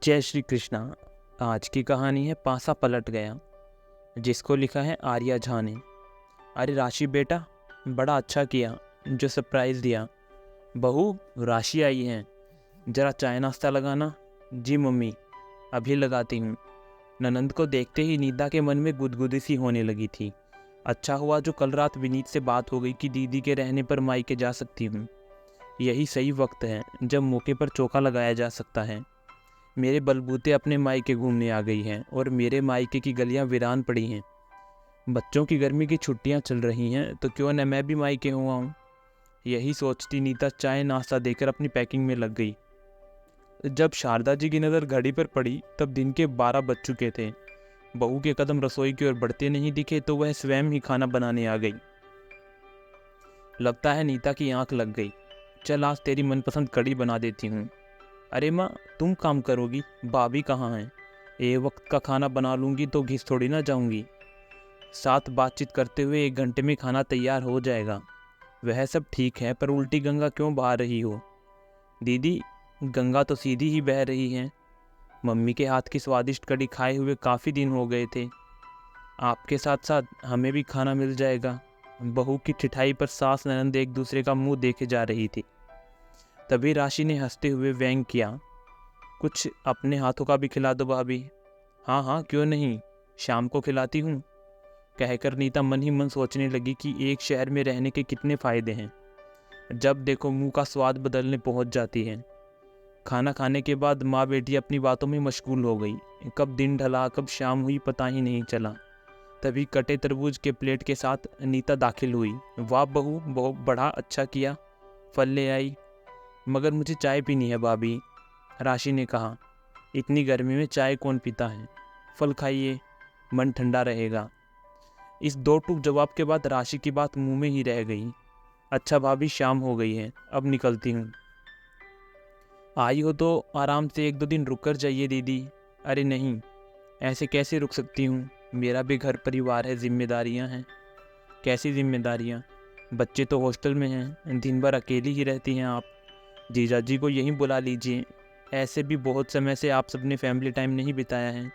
जय श्री कृष्णा। आज की कहानी है पासा पलट गया, जिसको लिखा है आर्या झा ने। अरे राशि बेटा, बड़ा अच्छा किया जो सरप्राइज़ दिया। बहू, राशि आई है, ज़रा चाय नाश्ता लगाना। जी मम्मी, अभी लगाती हूँ। ननंद को देखते ही नीता के मन में गुदगुदी सी होने लगी थी। अच्छा हुआ जो कल रात विनीत से बात हो गई कि दीदी के रहने पर मायके जा सकती हूँ। यही सही वक्त है जब मौके पर चौका लगाया जा सकता है। मेरे बलबूते अपने मायके घूमने आ गई हैं और मेरे मायके की गलियां वीरान पड़ी हैं। बच्चों की गर्मी की छुट्टियां चल रही हैं तो क्यों न मैं भी मायके हुआ हूँ। यही सोचती नीता चाय नाश्ता देकर अपनी पैकिंग में लग गई। जब शारदा जी की नज़र घड़ी पर पड़ी तब दिन के 12 बज चुके थे। बहू के कदम रसोई की ओर बढ़ते नहीं दिखे तो वह स्वयं ही खाना बनाने आ गई। लगता है नीता की आंख लग गई। चल आज तेरी मनपसंद कढ़ी बना देती हूँ। अरे माँ, तुम काम करोगी, भाभी कहाँ हैं? ये वक्त का खाना बना लूँगी तो घिस थोड़ी ना जाऊँगी। साथ बातचीत करते हुए 1 घंटे में खाना तैयार हो जाएगा। वह सब ठीक है, पर उल्टी गंगा क्यों बहा रही हो? दीदी, गंगा तो सीधी ही बह रही है। मम्मी के हाथ की स्वादिष्ट कढ़ी खाए हुए काफ़ी दिन हो गए थे। आपके साथ साथ हमें भी खाना मिल जाएगा। बहू की ठिठाई पर सास ननद एक दूसरे का मुंह देखे जा रही थी। तभी राशि ने हंसते हुए व्यंग किया, कुछ अपने हाथों का भी खिला दो भाभी। हाँ हाँ, क्यों नहीं, शाम को खिलाती हूँ। कहकर नीता मन ही मन सोचने लगी कि एक शहर में रहने के कितने फ़ायदे हैं। जब देखो मुंह का स्वाद बदलने पहुँच जाती है। खाना खाने के बाद माँ बेटी अपनी बातों में मशगूल हो गई। कब दिन ढला कब शाम हुई पता ही नहीं चला। तभी कटे तरबूज के प्लेट के साथ नीता दाखिल हुई। वाह बहू, बहुत बड़ा अच्छा किया, फल ले आई। मगर मुझे चाय पीनी है भाभी, राशि ने कहा। इतनी गर्मी में चाय कौन पीता है? फल खाइए, मन ठंडा रहेगा। इस दो टूक जवाब के बाद राशि की बात मुंह में ही रह गई। अच्छा भाभी, शाम हो गई है, अब निकलती हूँ। आई हो तो आराम से 1-2 दिन रुक कर जाइए दीदी। अरे नहीं, ऐसे कैसे रुक सकती हूँ, मेरा भी घर परिवार है, जिम्मेदारियाँ हैं। कैसी जिम्मेदारियाँ? बच्चे तो हॉस्टल में हैं, दिन भर अकेली ही रहती हैं आप। जीजाजी को यहीं बुला लीजिए। ऐसे भी बहुत समय से आप सबने फैमिली टाइम नहीं बिताया है,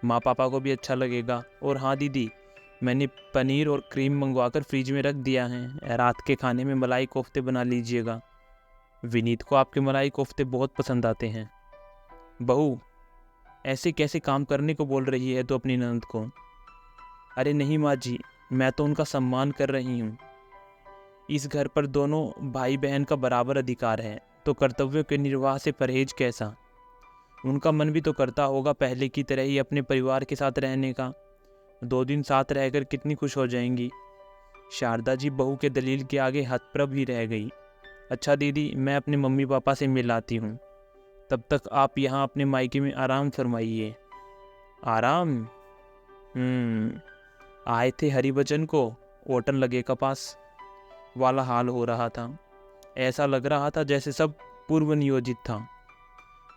माँ पापा को भी अच्छा लगेगा। और हाँ दीदी, मैंने पनीर और क्रीम मंगवाकर फ्रिज में रख दिया है, रात के खाने में मलाई कोफ्ते बना लीजिएगा। विनीत को आपके मलाई कोफ्ते बहुत पसंद आते हैं। बहू, ऐसे कैसे काम करने को बोल रही है तो अपनी ननद को? अरे नहीं माँ जी, मैं तो उनका सम्मान कर रही हूँ। इस घर पर दोनों भाई बहन का बराबर अधिकार है, तो कर्तव्यों के निर्वाह से परहेज कैसा? उनका मन भी तो करता होगा पहले की तरह ही अपने परिवार के साथ रहने का। 2 दिन साथ रहकर कितनी खुश हो जाएंगी। शारदा जी बहू के दलील के आगे हतप्रभ ही रह गई। अच्छा दीदी, मैं अपने मम्मी पापा से मिल आती हूँ, तब तक आप यहाँ अपने मायके में आराम फरमाइए। आराम? आए थे हरिभजन को, ओटन लगे कपास वाला हाल हो रहा था। ऐसा लग रहा था जैसे सब पूर्व नियोजित था।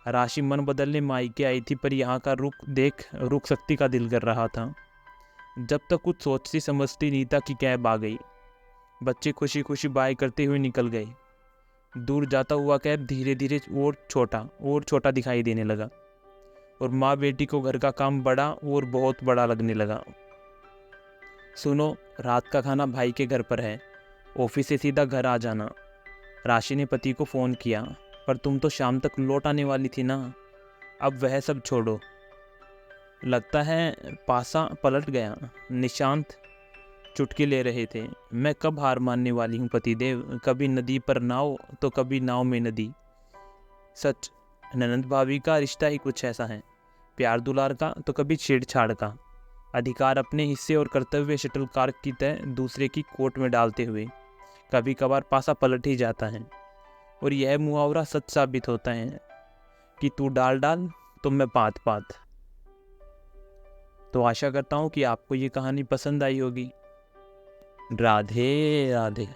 राशि मन बदलने मायके आई थी, पर यहाँ का रुख देख रुख शक्ति का दिल कर रहा था। जब तक कुछ सोचती समझती नीता की कैब आ गई। बच्चे खुशी खुशी बाय करते हुए निकल गए। दूर जाता हुआ कैब धीरे धीरे और छोटा दिखाई देने लगा और माँ बेटी को घर का काम बड़ा और बहुत बड़ा लगने लगा। सुनो, रात का खाना भाई के घर पर है, ऑफिस से सीधा घर आ जाना। राशि ने पति को फ़ोन किया। पर तुम तो शाम तक लौट आने वाली थी ना, अब वह सब छोड़ो। लगता है पासा पलट गया। निशांत चुटकी ले रहे थे। मैं कब हार मानने वाली हूँ पतिदेव, कभी नदी पर नाव तो कभी नाव में नदी। सच, ननंद भाभी का रिश्ता ही कुछ ऐसा है, प्यार दुलार का तो कभी छेड़छाड़ का। अधिकार अपने हिस्से और कर्तव्य शटलकॉक की तरह दूसरे की कोर्ट में डालते हुए कभी कभार पासा पलट ही जाता है। और यह मुहावरा सच साबित होता है कि तू डाल डाल तो मैं पात पात। तो आशा करता हूँ कि आपको ये कहानी पसंद आई होगी। राधे राधे।